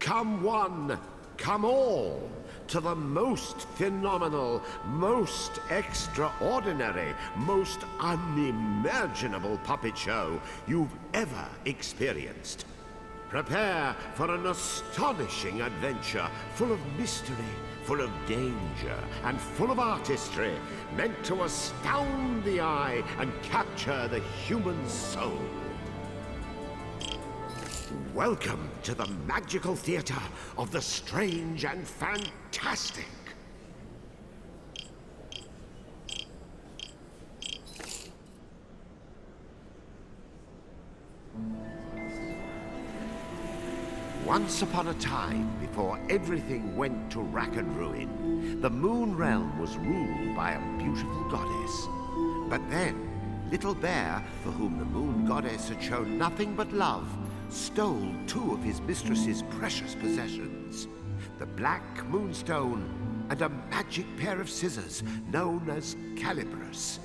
Come one, come all, to the most phenomenal, most extraordinary, most unimaginable puppet show you've ever experienced. Prepare for an astonishing adventure full of mystery, full of danger, and full of artistry, meant to astound the eye and capture the human soul. Welcome to the magical theater of the strange and fantastic. Once upon a time, before everything went to rack and ruin, the Moon Realm was ruled by a beautiful goddess. But then, Little Bear, for whom the Moon Goddess had shown nothing but love, stole two of his mistress's precious possessions, the Black Moonstone and a magic pair of scissors known as Calibris.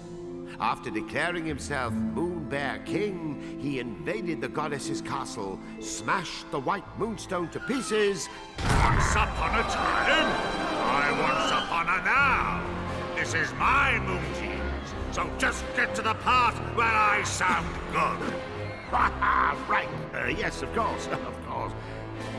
After declaring himself Moon Bear King, he invaded the goddess's castle, smashed the White Moonstone to pieces. Once upon a time, I once upon a now. This is my moon teams, so just get to the part where I sound good. Right. Yes, of course, of course.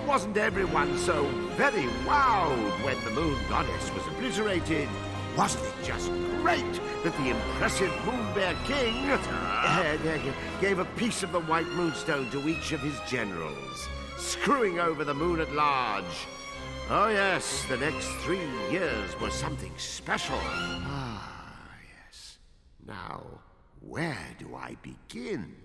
Wasn't everyone so very wowed when the Moon Goddess was obliterated? Wasn't it just great that the impressive Moon Bear King gave a piece of the White Moonstone to each of his generals, screwing over the moon at large? Oh yes, the next 3 years were something special. Ah, yes. Now, where do I begin?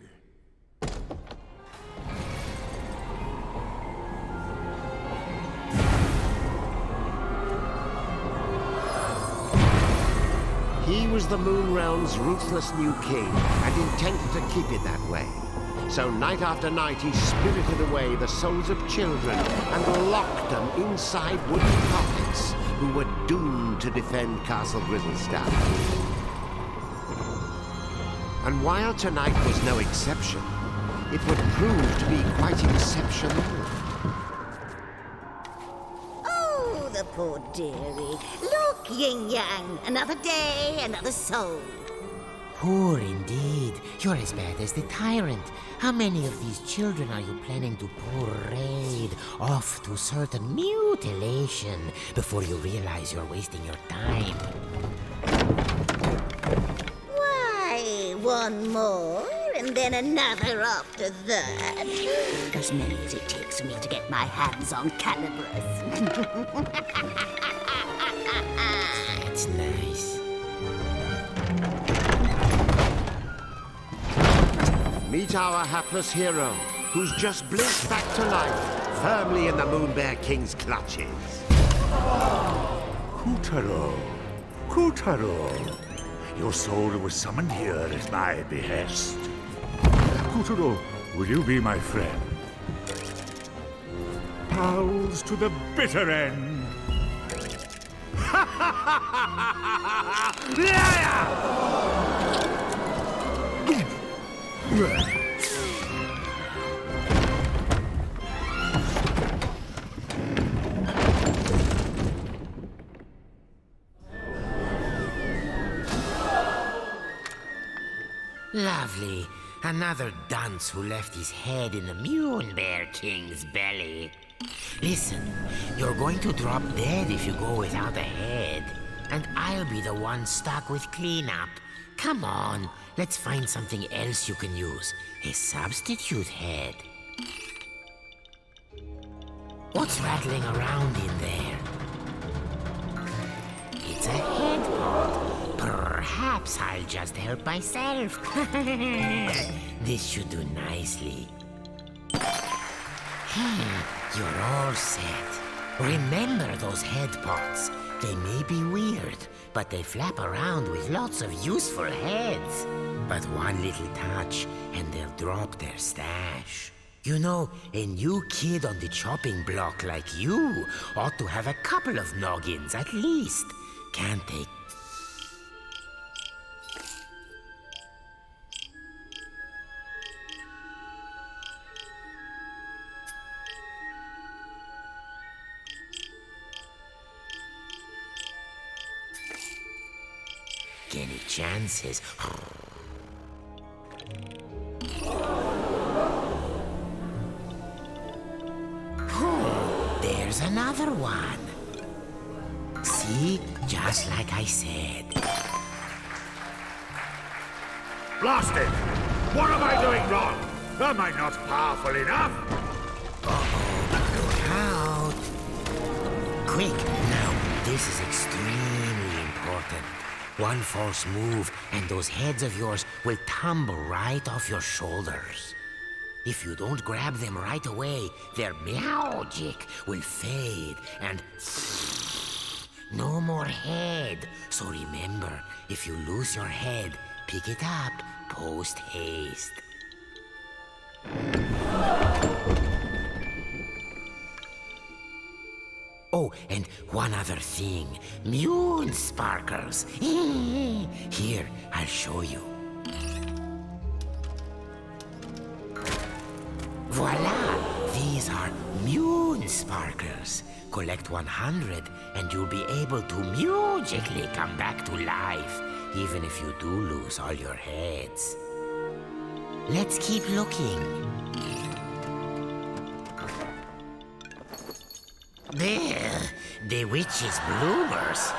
He was the Moon Realm's ruthless new king, and intended to keep it that way. So night after night he spirited away the souls of children and locked them inside wooden puppets who were doomed to defend Castle Grizzlestone. And while tonight was no exception, it would prove to be quite exceptional. Oh, the poor dearie. Look, Yin-Yang, another day, another soul. Poor indeed. You're as bad as the tyrant. How many of these children are you planning to parade off to certain mutilation before you realize you're wasting your time? Why, one more, and then another after that. As many as it takes for me to get my hands on Calibris. That's nice. Meet our hapless hero, who's just blinked back to life, firmly in the Moon Bear King's clutches. Kutaro, Kutaro. Your soul was summoned here at my behest. Kutaro, will you be my friend? Pals to the bitter end. Lovely. Another dunce who left his head in the Moon Bear King's belly. Listen, you're going to drop dead if you go without a head. And I'll be the one stuck with cleanup. Come on, let's find something else you can use. A substitute head. What's rattling around in there? It's a head pot. Perhaps I'll just help myself. This should do nicely. You're all set. Remember those head pots. They may be weird, but they flap around with lots of useful heads. But one little touch, and they'll drop their stash. You know, a new kid on the chopping block like you ought to have a couple of noggins at least, can't they? chances. There's another one. See? Just like I said. Blast it! What am I doing wrong? Am I not powerful enough? Look out! Quick, now, this is extremely important. One false move, and those heads of yours will tumble right off your shoulders. If you don't grab them right away, their magic will fade, and no more head. So remember, if you lose your head, pick it up post-haste. Oh, and one other thing. Moon sparkles. Here, I'll show you. Voila! These are moon sparkles. Collect 100 and you'll be able to magically come back to life, even if you do lose all your heads. Let's keep looking. There, the witch's bloomers.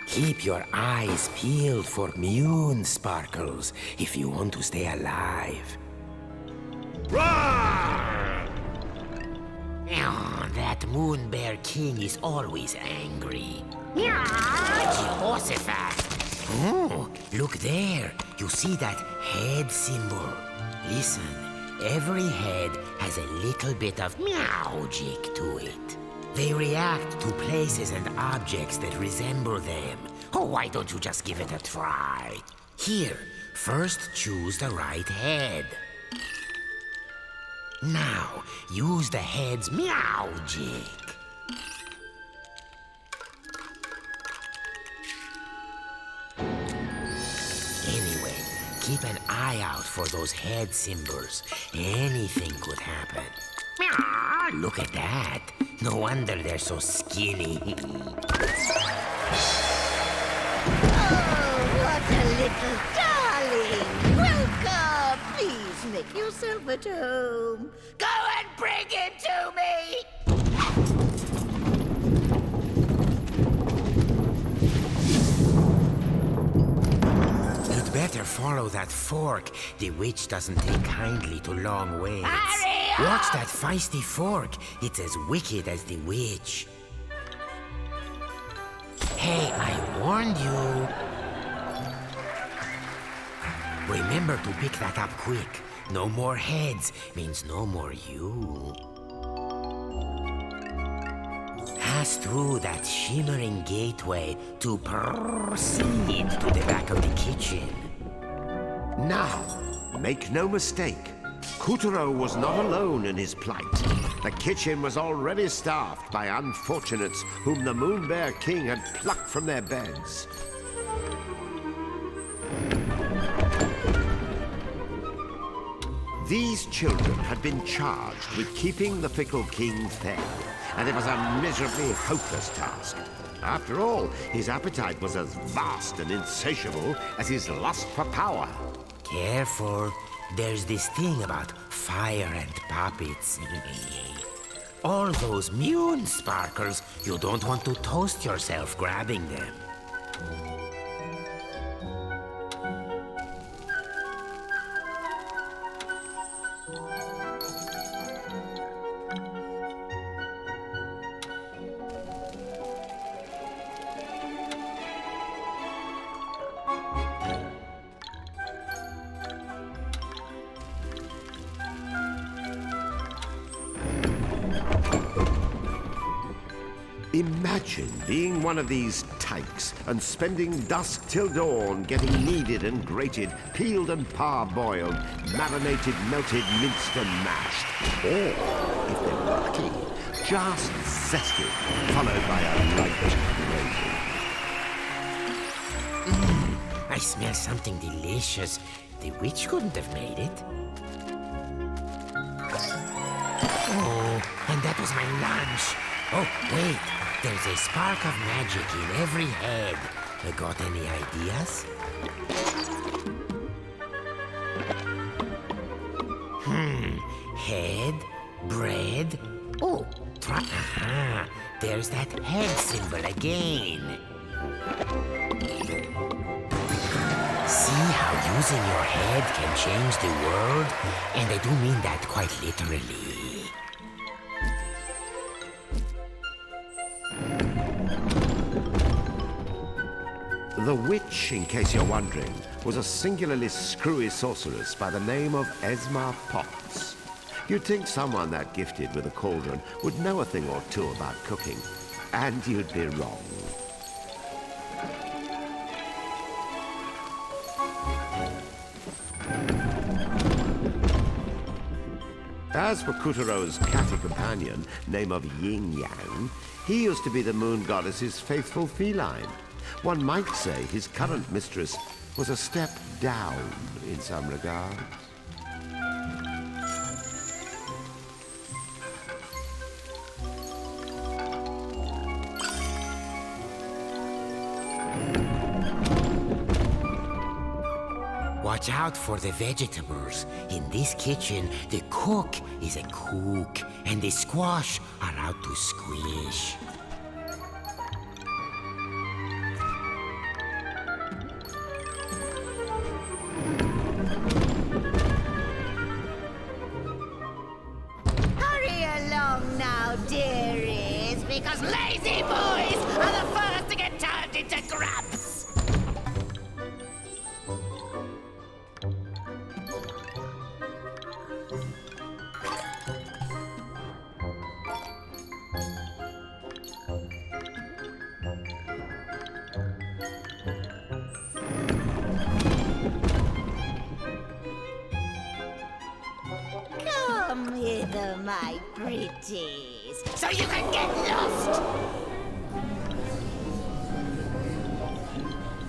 Keep your eyes peeled for moon sparkles if you want to stay alive. Roar! Oh, that moon bear king is always angry. Jehoshaphat! Oh, look there. You see that head symbol? Listen, every head has a little bit of magic to it. They react to places and objects that resemble them. Oh, why don't you just give it a try? Here, first choose the right head. Now, use the head's magic. Anyway, keep an eye out for those head symbols. Anything could happen. Look at that. No wonder they're so skinny. Oh, what a little darling! Welcome! Please make yourself at home. Go and bring him to me! You'd better follow that fork. The witch doesn't take kindly to long waits. Hurry up! Watch that feisty fork. It's as wicked as the witch. Hey, I warned you. Remember to pick that up quick. No more heads means no more you. Pass through that shimmering gateway to proceed to the back of the kitchen. Now, make no mistake. Kuturo was not alone in his plight. The kitchen was already staffed by unfortunates whom the Moon Bear King had plucked from their beds. These children had been charged with keeping the fickle king fed, and it was a miserably hopeless task. After all, his appetite was as vast and insatiable as his lust for power. Careful. There's this thing about fire and puppets. All those moon sparkles, you don't want to toast yourself grabbing them. Imagine being one of these tykes and spending dusk till dawn getting kneaded and grated, peeled and parboiled, marinated, melted, minced and mashed. Or, if they're lucky, just zested, followed by a light gravy. I smell something delicious. The witch couldn't have made it. Oh, and that was my lunch. Oh, wait. There's a spark of magic in every head. Got any ideas? Head, bread. Oh, try. Aha, there's that head symbol again. See how using your head can change the world? And I do mean that quite literally. The witch, in case you're wondering, was a singularly screwy sorceress by the name of Esma Potts. You'd think someone that gifted with a cauldron would know a thing or two about cooking, and you'd be wrong. As for Kuturo's catty companion, name of Yin Yang, he used to be the moon goddess's faithful feline. One might say his current mistress was a step down in some regards. Watch out for the vegetables. In this kitchen, the cook is a cook, and the squash are out to squish. Hurry along now, dearies, because lazy boys are the first to get turned into grubs. Come hither, my pretties, so you can get lost.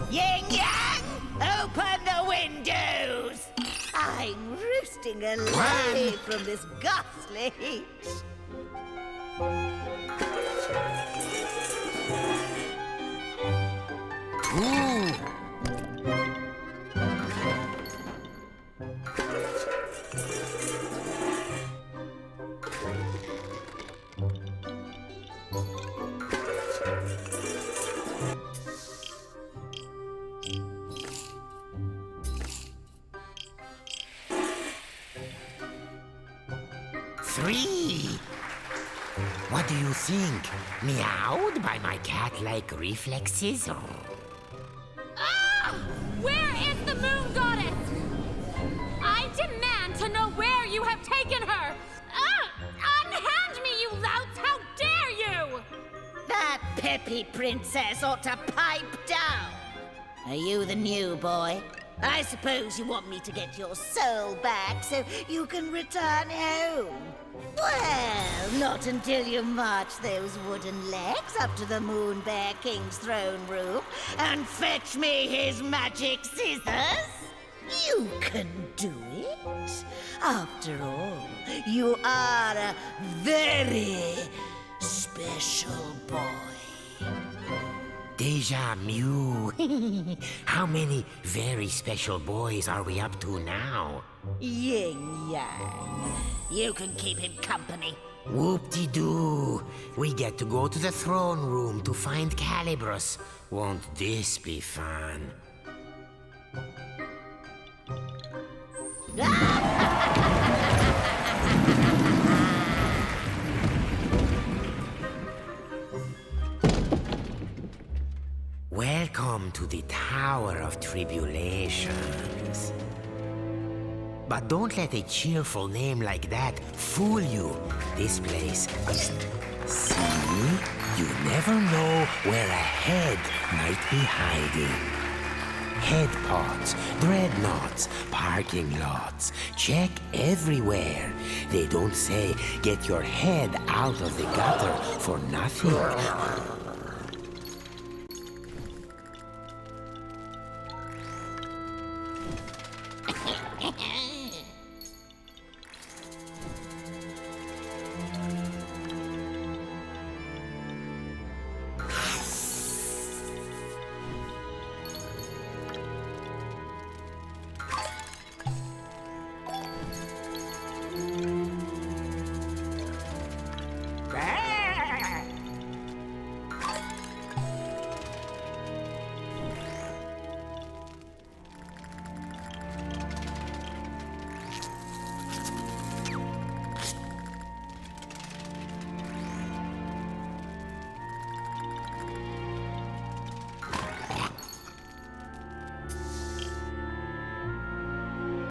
Yin Yang, open the windows. I'm roosting alive from this ghastly heat. Ooh. Three. What do you think? Meowed by my cat-like reflexes? Ah! Where is the moon goddess? I demand to know where you have taken her! Ah! Unhand me, you louts! How dare you! That peppy princess ought to pipe down. Are you the new boy? I suppose you want me to get your soul back so you can return home. Well, not until you march those wooden legs up to the Moon Bear King's throne room and fetch me his magic scissors. You can do it. After all, you are a very special boy. Deja Mew. How many very special boys are we up to now? Yin Yang. You can keep him company. Whoop-de-doo. We get to go to the throne room to find Calibros. Won't this be fun? Welcome to the Tower of Tribulations. But don't let a cheerful name like that fool you. This place is... See? You never know where a head might be hiding. Head pots, dreadnoughts, parking lots. Check everywhere. They don't say, get your head out of the gutter for nothing.